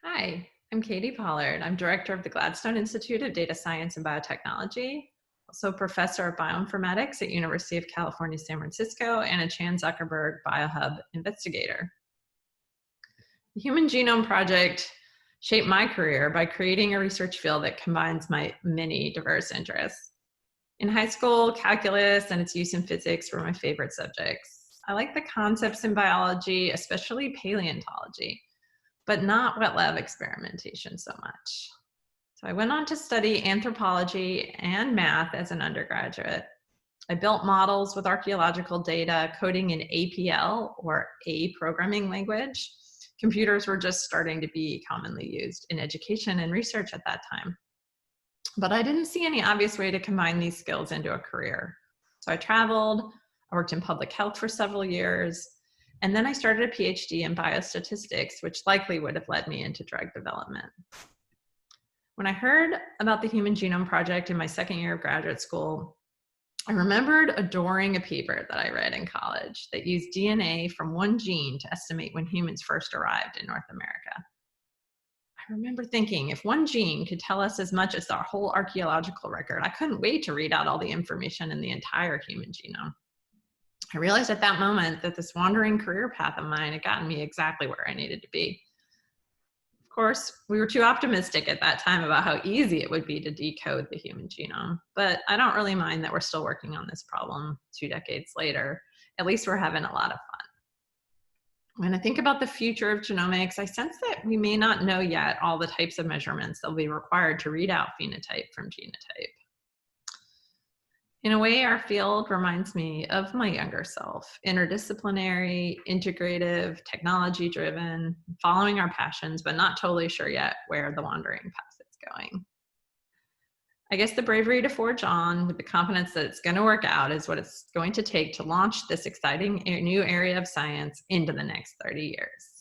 Hi, I'm Katie Pollard. I'm director of the Gladstone Institute of Data Science and Biotechnology, also professor of bioinformatics at University of California, San Francisco, and a Chan Zuckerberg BioHub investigator. The Human Genome Project shaped my career by creating a research field that combines my many diverse interests. In high school, calculus and its use in physics were my favorite subjects. I like the concepts in biology, especially paleontology, but not wet lab experimentation so much. So I went on to study anthropology and math as an undergraduate. I built models with archaeological data, coding in APL, or A programming language. Computers were just starting to be commonly used in education and research at that time. But I didn't see any obvious way to combine these skills into a career. So I traveled, I worked in public health for several years, and then I started a Ph.D. in biostatistics, which likely would have led me into drug development. When I heard about the Human Genome Project in my second year of graduate school, I remembered adoring a paper that I read in college that used DNA from one gene to estimate when humans first arrived in North America. I remember thinking, if one gene could tell us as much as our whole archaeological record, I couldn't wait to read out all the information in the entire human genome. I realized at that moment that this wandering career path of mine had gotten me exactly where I needed to be. Of course, we were too optimistic at that time about how easy it would be to decode the human genome, but I don't really mind that we're still working on this problem 2 decades later. At least we're having a lot of fun. When I think about the future of genomics, I sense that we may not know yet all the types of measurements that will be required to read out phenotype from genotype. In a way, our field reminds me of my younger self, interdisciplinary, integrative, technology-driven, following our passions, but not totally sure yet where the wandering path is going. I guess the bravery to forge on with the confidence that it's going to work out is what it's going to take to launch this exciting new area of science into the next 30 years.